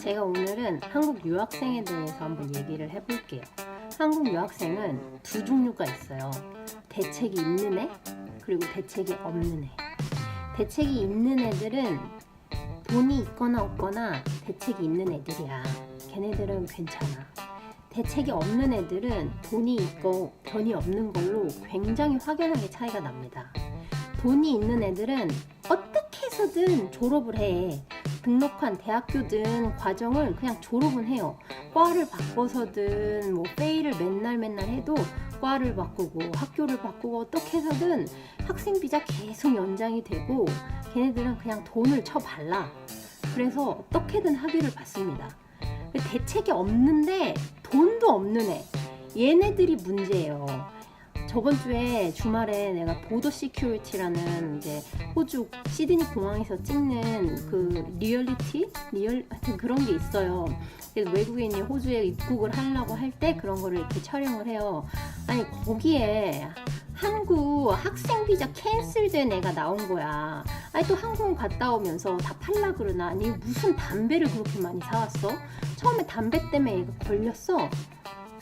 제가 오늘은 한국 유학생에 대해서 한번 얘기를 해볼게요. 한국 유학생은 두 종류가 있어요. 대책이 있는 애, 그리고 대책이 없는 애. 대책이 있는 애들은 돈이 있거나 없거나 대책이 있는 애들이야. 걔네들은 괜찮아. 대책이 없는 애들은 돈이 있고 돈이 없는 걸로 굉장히 확연하게 차이가 납니다. 돈이 있는 애들은 어떻게 해서든 졸업을 해. 등록한 대학교든 과정을 그냥 졸업은 해요. 과를 바꿔서든 뭐 페이를 맨날 해도 과를 바꾸고 학교를 바꾸고 어떻게 해서든 학생 비자 계속 연장이 되고 걔네들은 그냥 돈을 쳐 발라. 그래서 어떻게든 학위를 받습니다. 대책이 없는데 돈도 없는 애, 얘네들이 문제예요. 저번 주에 주말에 내가 보더 시큐리티라는 이제 호주 시드니 공항에서 찍는 그 하여튼 그런 게 있어요. 그래서 외국인이 호주에 입국을 하려고 할 때 그런 거를 이렇게 촬영을 해요. 아니 거기에 한국 학생 비자 캔슬된 애가 나온 거야. 아니 또 한국 갔다 오면서 다 팔라 그러나? 아니 무슨 담배를 그렇게 많이 사왔어? 처음에 담배 때문에 애가 걸렸어.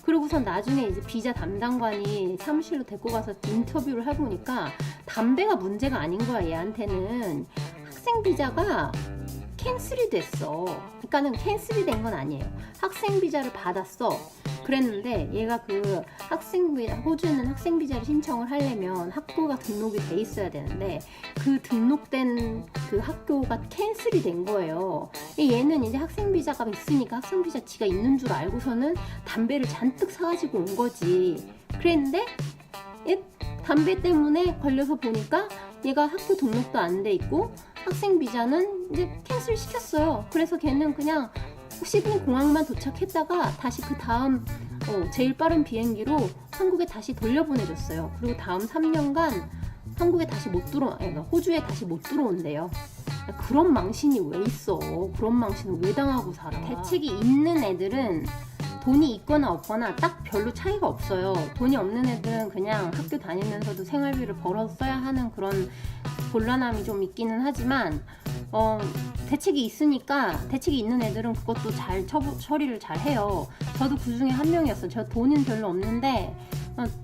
그러고선 나중에 이제 비자 담당관이 사무실로 데리고 가서 인터뷰를 해보니까 담배가 문제가 아닌 거야. 얘한테는 학생 비자가 캔슬이 됐어. 그러니까는 캔슬이 된 건 아니에요. 학생 비자를 받았어. 그랬는데 얘가 그 호주는 학생 비자를 신청을 하려면 학교가 등록이 돼 있어야 되는데 그 등록된 그 학교가 캔슬이 된 거예요. 얘는 이제 학생 비자가 있으니까 학생 비자 지가 있는 줄 알고서는 담배를 잔뜩 사가지고 온 거지. 그랬는데 담배 때문에 걸려서 보니까 얘가 학교 등록도 안 돼 있고 학생 비자는 이제 캔슬 시켰어요. 그래서 걔는 그냥 시드니 공항만 도착했다가 다시 그 다음 제일 빠른 비행기로 한국에 다시 돌려보내줬어요. 그리고 다음 3년간 한국에 다시 호주에 다시 못 들어온대요. 그런 망신이 왜 있어? 그런 망신을 왜 당하고 살아? 대책이 있는 애들은 돈이 있거나 없거나 딱 별로 차이가 없어요. 돈이 없는 애들은 그냥 학교 다니면서도 생활비를 벌어서 써야 하는 그런 곤란함이 좀 있기는 하지만 대책이 있으니까 대책이 있는 애들은 그것도 잘 처리를 잘 해요. 저도 그 중에 한 명이었어요. 저 돈은 별로 없는데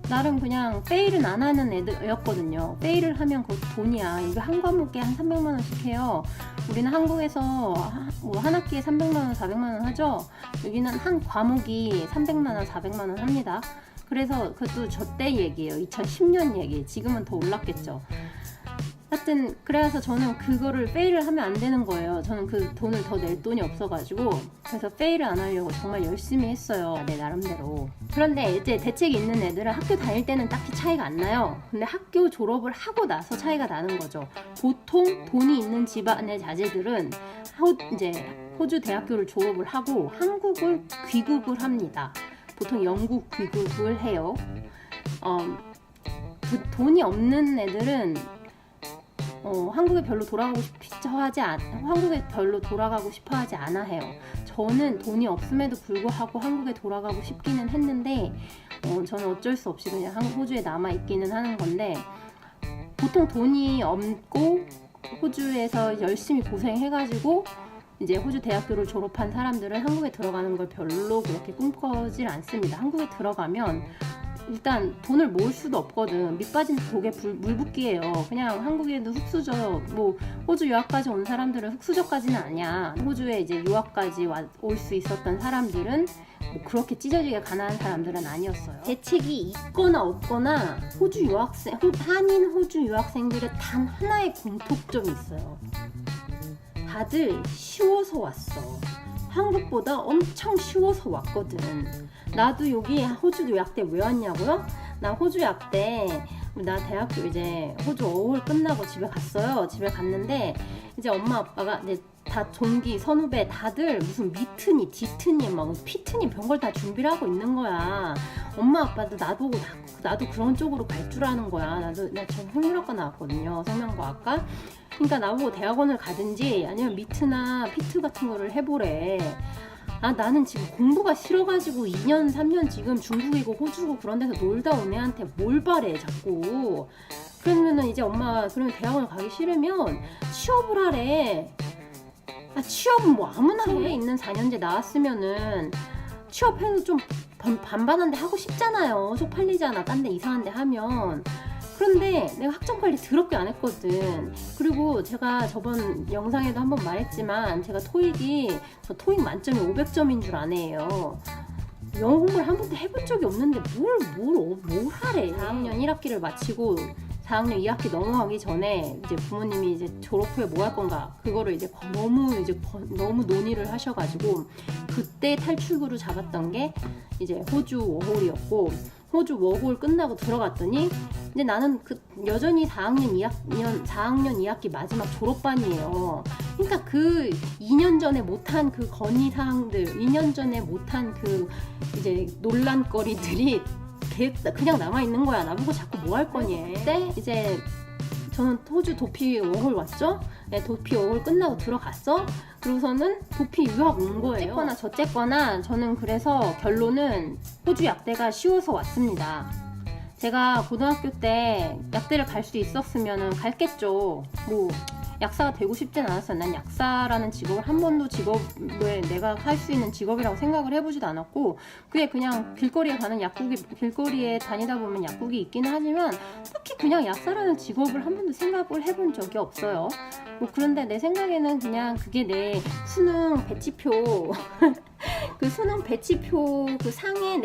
나름 그냥 페이를 안 하는 애들이었거든요. 페이를 하면 그것도 돈이야. 이거 한 과목에 한 300만 원씩 해요. 우리는 한국에서 뭐 한 학기에 300만 원, 400만 원 하죠. 여기는 한 과목이 300만 원, 400만 원 합니다. 그래서 그것도 저 때 얘기예요. 2010년 얘기. 지금은 더 올랐겠죠. 하여튼 그래서 저는 그거를 페이를 하면 안 되는 거예요. 저는 그 돈을 더 낼 돈이 없어가지고 그래서 페이를 안 하려고 정말 열심히 했어요. 내 나름대로. 그런데 이제 대책이 있는 애들은 학교 다닐 때는 딱히 차이가 안 나요. 근데 학교 졸업을 하고 나서 차이가 나는 거죠. 보통 돈이 있는 집안의 자제들은 이제 호주 대학교를 졸업을 하고 한국을 귀국을 합니다. 보통 영국 귀국을 해요. 돈이 없는 애들은 한국에 별로 돌아가고 싶어 하지 않아 해요. 저는 돈이 없음에도 불구하고 한국에 돌아가고 싶기는 했는데 저는 어쩔 수 없이 그냥 호주에 남아 있기는 하는 건데 보통 돈이 없고 호주에서 열심히 고생해가지고 이제 호주 대학교를 졸업한 사람들은 한국에 들어가는 걸 별로 그렇게 꿈꾸질 않습니다. 한국에 들어가면 일단 돈을 모을 수도 없거든. 밑 빠진 독에 물붓기예요. 그냥 한국에도 흙수저, 뭐 호주 유학까지 온 사람들은 흙수저까지는 아니야. 호주에 이제 유학까지 올 수 있었던 사람들은 뭐 그렇게 찢어지게 가난한 사람들은 아니었어요. 대책이 있거나 없거나 한인 호주 유학생들의 단 하나의 공통점이 있어요. 다들 쉬워서 왔어. 한국보다 엄청 쉬워서 왔거든. 나도 여기 호주 유학 때 왜 왔냐고요? 나 호주 유학 때 나 대학교 이제 호주 어울 끝나고 집에 갔어요. 집에 갔는데 이제 엄마 아빠가 이제 다 동기 선후배 다들 무슨 미트니 디트니 막 피트니 별걸 다 준비를 하고 있는 거야. 엄마 아빠도 나도 그런 쪽으로 갈 줄 아는 거야. 나 전 생물학과 나왔거든요. 생명과학과. 그러니까 나보고 대학원을 가든지 아니면 미트나 피트 같은 거를 해보래. 나는 지금 공부가 싫어가지고 2년 3년 지금 중국이고 호주고 그런 데서 놀다 온 애한테 뭘 바래 자꾸. 그러면은 이제 엄마가 그러면 대학원을 가기 싫으면 취업을 하래. 취업 뭐 아무나 서울에 있는 4년제 나왔으면은 취업해도 좀 반반한데 하고 싶잖아요. 쪽팔리잖아. 딴 데 이상한 데 하면. 그런데 내가 학점관리 더럽게 안 했거든. 그리고 제가 저번 영상에도 한번 말했지만 제가 저 토익 만점이 500점인 줄 아네요. 영어 공부를 한 번도 해본 적이 없는데 뭘 하래. 4학년 1학기를 마치고 4학년 2학기 넘어가기 전에 이제 부모님이 이제 졸업 후에 뭐 할 건가 그거를 이제 너무 논의를 하셔가지고 그때 탈출구를 잡았던 게 이제 호주 워홀이었고, 호주 워홀 끝나고 들어갔더니 이제 나는 여전히 4학년 2학기 마지막 졸업반이에요. 그러니까 그 2년 전에 못한 그 건의사항들, 2년 전에 못한 그 이제 논란거리들이 그냥 남아있는 거야. 나보고 자꾸 뭐 할 거니. 그때 이제 저는 호주 도피 워홀 왔죠. 네, 도피 워홀 끝나고 들어갔어. 그러고서는 도피 유학 온 거예요. 어쨌거나 저쨌거나 저는 그래서 결론은 호주 약대가 쉬워서 왔습니다. 제가 고등학교 때 약대를 갈 수 있었으면 갔겠죠. 뭐 약사가 되고 싶진 않았어요. 난 약사라는 직업을 한 번도 직업을 내가 할 수 있는 직업이라고 생각을 해보지도 않았고, 그게 그냥 길거리에 다니다 보면 약국이 있기는 하지만 딱히 그냥 약사라는 직업을 한 번도 생각을 해본 적이 없어요. 뭐 그런데 내 생각에는 그냥 그게 내 수능 배치표 그 수능 배치표 그 상에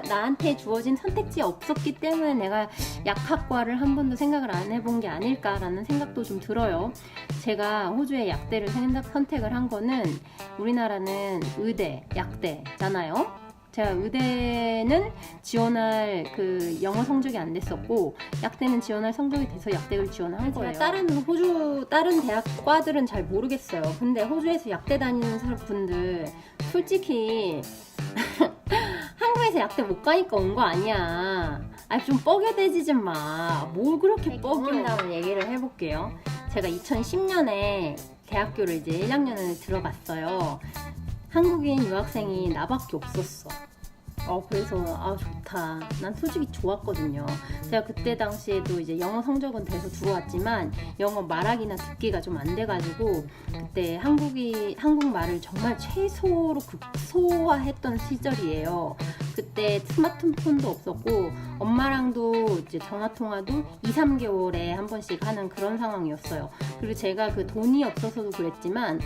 나한테 주어진 선택지가 없었기 때문에 내가 약학과를 한 번도 생각을 안 해본 게 아닐까라는 생각도 좀 들어요. 제가 호주의 약대를 선택을 한 거는 우리나라는 의대, 약대잖아요. 제가 의대는 지원할 그 영어 성적이 안 됐었고 약대는 지원할 성적이 돼서 약대를 지원한 거예요. 다른 대학과들은 잘 모르겠어요. 근데 호주에서 약대 다니는 분들 솔직히 한국에서 약대 못 가니까 온 거 아니야. 좀 뻐겨대지 좀 마. 뭘 그렇게 뻐겨. 얘기를 해볼게요. 제가 2010년에 대학교를 이제 1학년을 들어갔어요. 한국인 유학생이 나밖에 없었어. 그래서 좋다. 난 솔직히 좋았거든요. 제가 그때 당시에도 이제 영어 성적은 돼서 들어왔지만 영어 말하기나 듣기가 좀 안 돼가지고 그때 한국말을 정말 최소로 극소화했던 시절이에요. 그때 스마트폰도 없었고 엄마랑도 이제 전화통화도 2-3개월에 한 번씩 하는 그런 상황이었어요. 그리고 제가 그 돈이 없어서도 그랬지만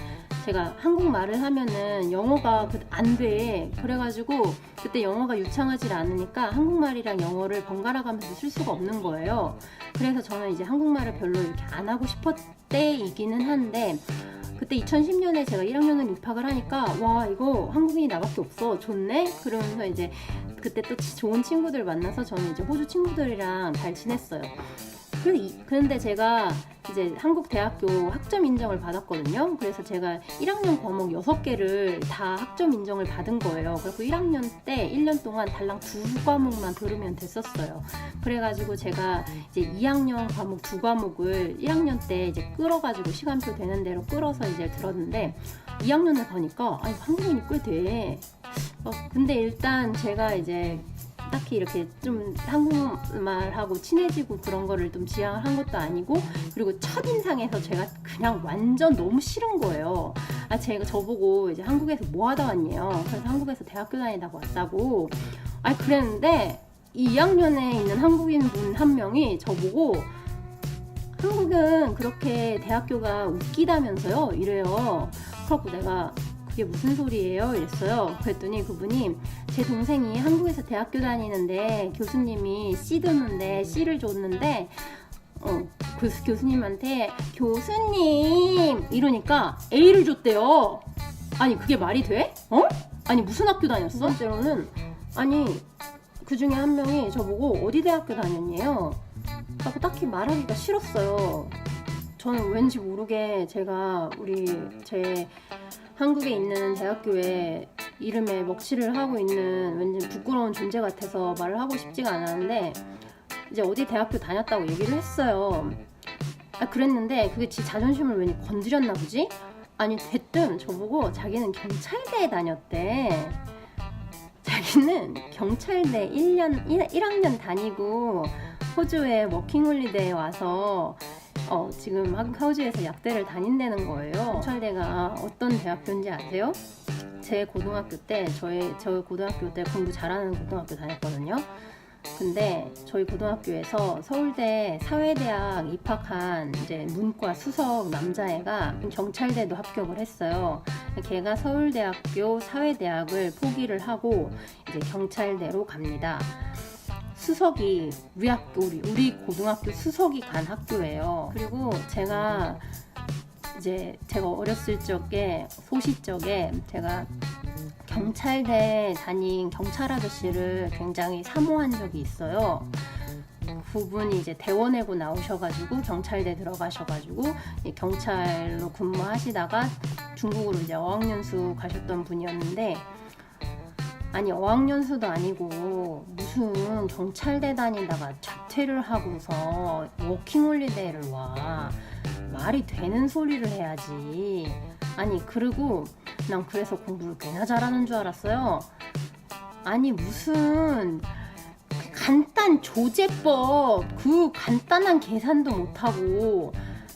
제가 한국말을 하면은 영어가 안 돼. 그래가지고 그때 영어가 유창하지 않으니까 한국말이랑 영어를 번갈아 가면서 쓸 수가 없는 거예요. 그래서 저는 이제 한국말을 별로 이렇게 안 하고 싶었 때이기는 한데 그때 2010년에 제가 1학년을 입학을 하니까 와 이거 한국인이 나밖에 없어. 좋네? 그러면서 이제 그때 또 좋은 친구들 만나서 저는 이제 호주 친구들이랑 잘 지냈어요. 그런데 제가 이제 한국 대학교 학점 인정을 받았거든요. 그래서 제가 1학년 과목 6개를 다 학점 인정을 받은 거예요. 그래서 1학년 때 1년 동안 달랑 2과목만 들으면 됐었어요. 그래가지고 제가 이제 2학년 과목 2과목을 1학년 때 이제 끌어가지고 시간표 되는 대로 끌어서 이제 들었는데 2학년을 가니까 한국인이 꽤 돼. 근데 일단 제가 이제 딱히 이렇게 좀 한국말하고 친해지고 그런 거를 좀 지향을 한 것도 아니고, 그리고 첫인상에서 제가 그냥 완전 너무 싫은 거예요. 제가 저보고 이제 한국에서 뭐 하다 왔냐요. 그래서 한국에서 대학교 다니다가 왔다고. 그랬는데 2학년에 있는 한국인 분 한 명이 저보고 한국은 그렇게 대학교가 웃기다면서요? 이래요. 그래갖고 내가 그게 무슨 소리예요? 이랬어요. 그랬더니 그분이 제 동생이 한국에서 대학교 다니는데 교수님이 C를 줬는데 그 교수님한테 교수님 이러니까 A를 줬대요. 그게 말이 돼? 무슨 학교 다녔어? 두 번째로는 그 중에 한 명이 저보고 어디 대학교 다녔냐요? 하고 딱히 말하기가 싫었어요. 저는 왠지 모르게 제가 제 한국에 있는 대학교에 이름에 먹칠을 하고 있는 왠지 부끄러운 존재 같아서 말을 하고 싶지가 않았는데 이제 어디 대학교 다녔다고 얘기를 했어요. 그랬는데 그게 지 자존심을 왠지 건드렸나 보지? 대뜸 저보고 자기는 경찰대에 다녔대. 자기는 경찰대 1학년 다니고 호주에 워킹홀리데이에 와서 지금 호주에서 약대를 다닌다는 거예요. 경찰대가 어떤 대학교인지 아세요? 제 고등학교 때 저 고등학교 때 공부 잘하는 고등학교 다녔거든요. 근데 저희 고등학교에서 서울대 사회대학 입학한 이제 문과 수석 남자애가 경찰대도 합격을 했어요. 걔가 서울대학교 사회대학을 포기를 하고 이제 경찰대로 갑니다. 수석이 우리 고등학교 수석이 간 학교예요. 그리고 제가 어렸을 적에 소시적에 제가 경찰대 다닌 경찰 아저씨를 굉장히 사모한 적이 있어요. 그분이 이제 대원외고 나오셔가지고 경찰대 들어가셔가지고 경찰로 근무하시다가 중국으로 이제 어학연수 가셨던 분이었는데, 아니 어학연수도 아니고 무슨 경찰대 다니다가 자퇴를 하고서 워킹홀리데이를 와. 말이 되는 소리를 해야지. 아니 그리고 난 그래서 공부를 꽤나 잘하는 줄 알았어요. 아니 무슨 간단 조제법 그 간단한 계산도 못하고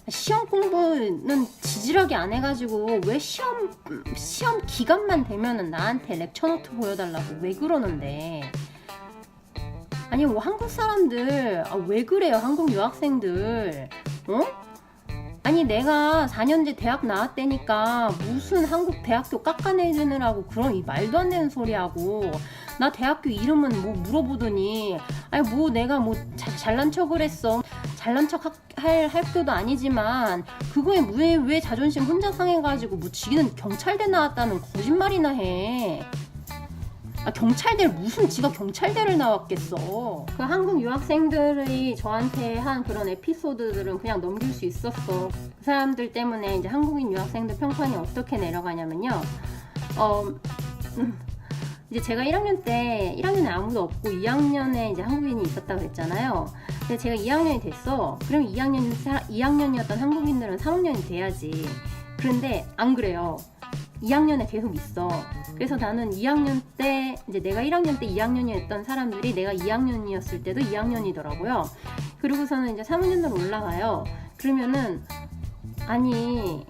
시험 공부는 지질하게 안 해가지고 왜 시험 기간만 되면은 나한테 렉처 노트 보여달라고 왜 그러는데. 아니 뭐 한국 사람들 왜 그래요? 한국 유학생들 아니 내가 4년제 대학 나왔다니까 무슨 한국 대학교 깎아내주느라고 그런 이 말도 안 되는 소리 하고, 나 대학교 이름은 뭐 물어보더니 아니 뭐 내가 뭐 잘난 척을 했어. 잘난 척 할 학교도 아니지만 그거에 왜 자존심 혼자 상해가지고 뭐 지는 경찰대 나왔다는 거짓말이나 해. 경찰대를 무슨 지가 경찰대를 나왔겠어. 그 한국 유학생들이 저한테 한 그런 에피소드들은 그냥 넘길 수 있었어. 그 사람들 때문에 이제 한국인 유학생들 평판이 어떻게 내려가냐면요. 이제 제가 1학년에 아무도 없고 2학년에 이제 한국인이 있었다고 했잖아요. 근데 제가 2학년이 됐어. 그럼 2학년이었던 한국인들은 3학년이 돼야지. 그런데 안 그래요. 2학년에 계속 있어. 그래서 나는 2학년 때 이제 내가 1학년 때 2학년이었던 사람들이 내가 2학년이었을 때도 2학년이더라고요. 그리고서는 이제 3학년으로 올라가요. 그러면은 아니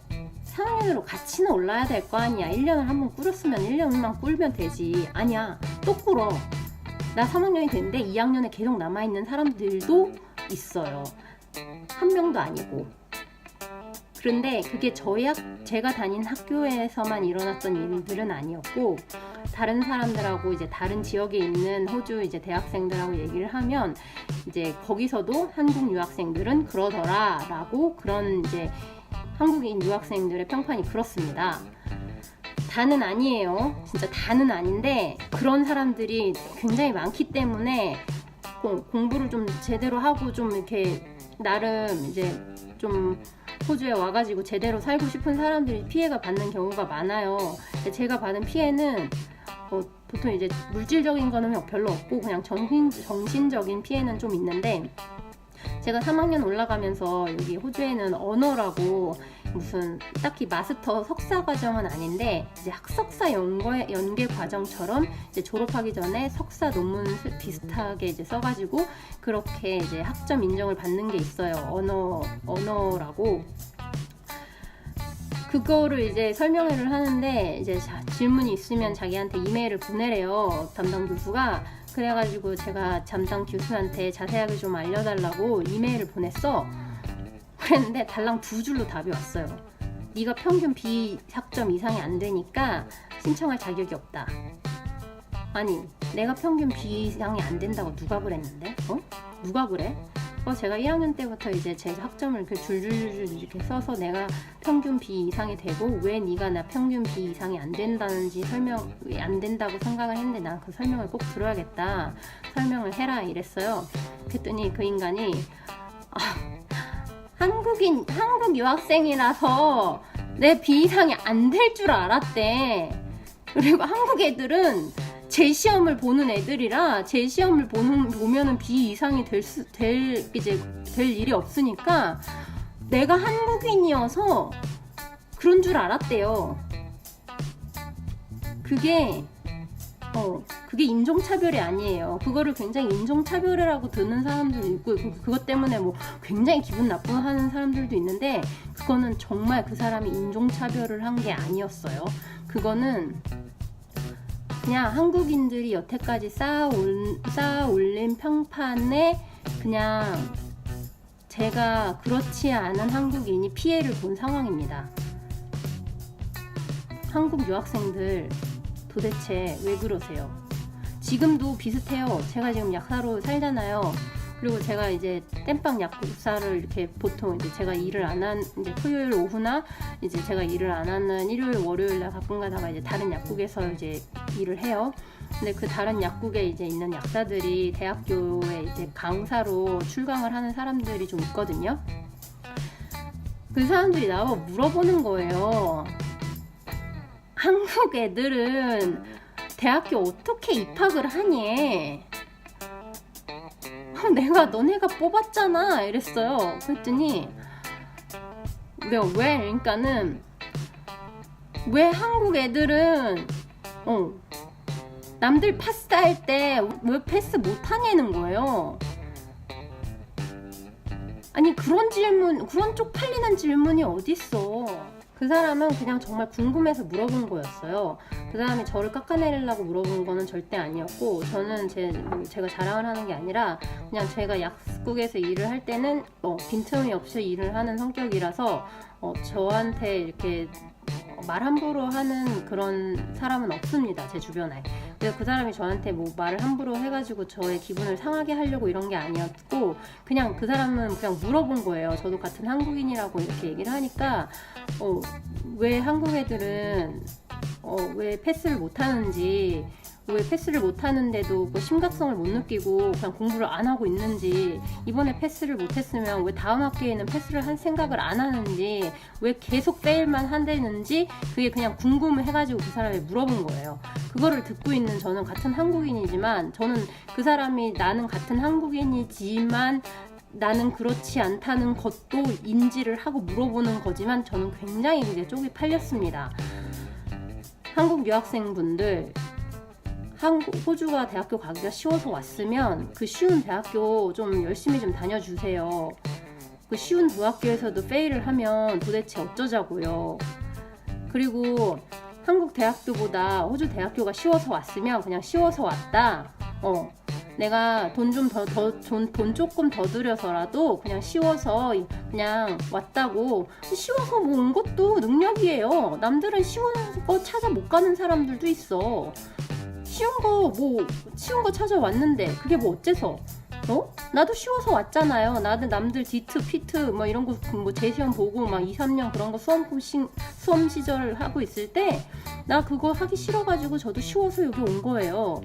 3학년으로 같이는 올라야 될 거 아니야. 1년을 한번 꿇었으면 1년만 꿇으면 되지. 아니야. 또 꿇어. 나 3학년이 됐는데 2학년에 계속 남아있는 사람들도 있어요. 한 명도 아니고. 그런데 그게 제가 다닌 학교에서만 일어났던 일들은 아니었고, 다른 사람들하고 이제 다른 지역에 있는 호주 이제 대학생들하고 얘기를 하면 이제 거기서도 한국 유학생들은 그러더라라고, 그런 이제 한국인 유학생들의 평판이 그렇습니다. 다는 아니에요. 진짜 다는 아닌데 그런 사람들이 굉장히 많기 때문에 공부를 좀 제대로 하고 좀 이렇게 나름 이제 좀 호주에 와가지고 제대로 살고 싶은 사람들이 피해가 받는 경우가 많아요. 제가 받은 피해는 보통 이제 물질적인 거는 별로 없고 그냥 정신적인 피해는 좀 있는데, 제가 3학년 올라가면서 여기 호주에는 언어라고 무슨 딱히 마스터 석사 과정은 아닌데 이제 학석사 연계 과정처럼 이제 졸업하기 전에 석사 논문 비슷하게 이제 써가지고 그렇게 이제 학점 인정을 받는 게 있어요. 언어라고. 그거를 이제 설명회를 하는데 이제 질문이 있으면 자기한테 이메일을 보내래요, 담당 교수가. 그래가지고 제가 담당 교수한테 자세하게 좀 알려달라고 이메일을 보냈어. 그랬는데 달랑 2줄로 답이 왔어요. 네가 평균 B 학점 이상이 안 되니까 신청할 자격이 없다. 아니 내가 평균 B 이상이 안 된다고 누가 그랬는데? 누가 그래? 제가 1학년 때부터 이제 제 학점을 이렇게 줄줄줄 이렇게 써서 내가 평균 B 이상이 되고 왜 네가 나 평균 B 이상이 안 된다는지 안 된다고 생각을 했는데 난 그 설명을 꼭 들어야겠다. 설명을 해라 이랬어요. 그랬더니 그 인간이 한국 유학생이라서 내 B 이상이 안 될 줄 알았대. 그리고 한국 애들은 제 시험을 보는 애들이라 제 시험을 보면은 B 이상이 될 일이 없으니까 내가 한국인이어서 그런 줄 알았대요. 그게 그게 인종차별이 아니에요. 그거를 굉장히 인종차별이라고 듣는 사람들도 있고, 그것 때문에 뭐 굉장히 기분 나쁘하는 사람들도 있는데, 그거는 정말 그 사람이 인종차별을 한 게 아니었어요. 그거는 그냥 한국인들이 여태까지 쌓아 올린 평판에 그냥 제가 그렇지 않은 한국인이 피해를 본 상황입니다. 한국 유학생들 도대체 왜 그러세요? 지금도 비슷해요. 제가 지금 약사로 살잖아요. 그리고 제가 이제 땜빵 약사를 이렇게 보통 이제 제가 일을 안 한 이제 토요일 오후나 이제 제가 일을 안 하는 일요일 월요일날 가끔 가다가 이제 다른 약국에서 이제 일을 해요. 근데 그 다른 약국에 이제 있는 약사들이 대학교에 이제 강사로 출강을 하는 사람들이 좀 있거든요. 그 사람들이 나와 물어보는 거예요. 한국 애들은 대학교 어떻게 입학을 하니? 내가 너네가 뽑았잖아 이랬어요. 그랬더니 내가 왜? 그러니까는 왜 한국 애들은 남들 패스할 때 왜 패스 못하냐는 거예요. 아니 그런 질문, 그런 쪽팔리는 질문이 어딨어. 그 사람은 그냥 정말 궁금해서 물어본 거였어요. 그 사람이 저를 깎아내리려고 물어본 거는 절대 아니었고, 저는 제가 자랑을 하는 게 아니라 그냥 제가 약국에서 일을 할 때는 빈틈이 없이 일을 하는 성격이라서 저한테 이렇게 말 함부로 하는 그런 사람은 없습니다, 제 주변에. 그래서 그 사람이 저한테 뭐 말을 함부로 해가지고 저의 기분을 상하게 하려고 이런 게 아니었고, 그냥 그 사람은 그냥 물어본 거예요. 저도 같은 한국인이라고 이렇게 얘기를 하니까 왜 한국 애들은 왜 패스를 못하는지, 왜 패스를 못하는데도 뭐 심각성을 못 느끼고 그냥 공부를 안 하고 있는지, 이번에 패스를 못했으면 왜 다음 학기에는 패스를 할 생각을 안 하는지, 왜 계속 페일만 한다는지, 그게 그냥 궁금해가지고 그 사람이 물어본 거예요. 그거를 듣고 있는 저는 같은 한국인이지만, 저는 그 사람이 나는 같은 한국인이지만 나는 그렇지 않다는 것도 인지를 하고 물어보는 거지만 저는 굉장히 그게 쪽이 팔렸습니다. 한국 유학생분들, 호주가 대학교 가기가 쉬워서 왔으면 그 쉬운 대학교 좀 열심히 좀 다녀주세요. 그 쉬운 대학교에서도 페일을 하면 도대체 어쩌자고요. 그리고 한국 대학교보다 호주 대학교가 쉬워서 왔으면 그냥 쉬워서 왔다. 내가 돈 조금 더 들여서라도 그냥 쉬워서 그냥 왔다고. 쉬워서 뭐 온 것도 능력이에요. 남들은 쉬운 거 찾아 못 가는 사람들도 있어. 쉬운 거 찾아왔는데 그게 뭐 어째서? 나도 쉬워서 왔잖아요. 나도 남들 디트, 피트 뭐 이런 거 뭐 재시험 보고 막 2, 3년 그런 거 수험 시절 하고 있을 때 나 그거 하기 싫어가지고 저도 쉬워서 여기 온 거예요.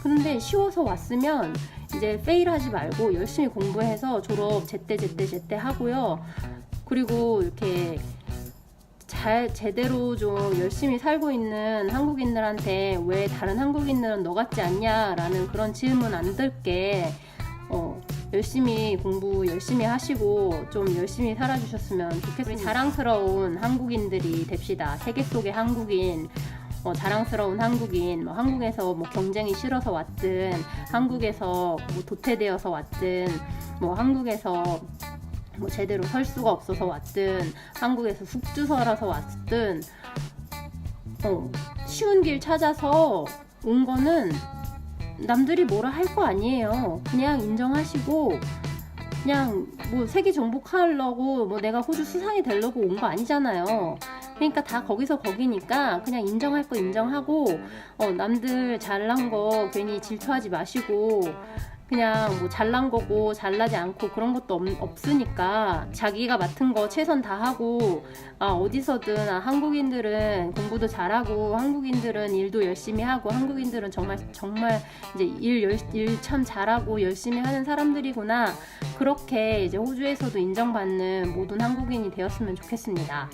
그런데 쉬워서 왔으면 이제 페일하지 말고 열심히 공부해서 졸업 제때 하고요. 그리고 이렇게 제대로 좀 열심히 살고 있는 한국인들한테 왜 다른 한국인들은 너 같지 않냐라는 그런 질문 안 들게 열심히 공부 열심히 하시고 좀 열심히 살아주셨으면 좋겠습니다. 우리 자랑스러운 한국인들이 됩시다. 세계 속의 한국인, 자랑스러운 한국인, 한국에서 뭐 경쟁이 싫어서 왔든, 한국에서 뭐 도태되어서 왔든, 뭐 한국에서 뭐 제대로 설 수가 없어서 왔든, 한국에서 숙주서라서 왔든, 쉬운 길 찾아서 온 거는 남들이 뭐라 할 거 아니에요. 그냥 인정하시고, 그냥 뭐 세계 정복하려고 뭐 내가 호주 수상이 되려고 온 거 아니잖아요. 그러니까 다 거기서 거기니까 그냥 인정할 거 인정하고, 남들 잘난 거 괜히 질투하지 마시고, 그냥 뭐 잘난 거고 잘나지 않고 그런 것도 없으니까 자기가 맡은 거 최선 다하고, 어디서든 한국인들은 공부도 잘하고, 한국인들은 일도 열심히 하고, 한국인들은 정말 이제 일 참 잘하고 열심히 하는 사람들이구나, 그렇게 이제 호주에서도 인정받는 모든 한국인이 되었으면 좋겠습니다.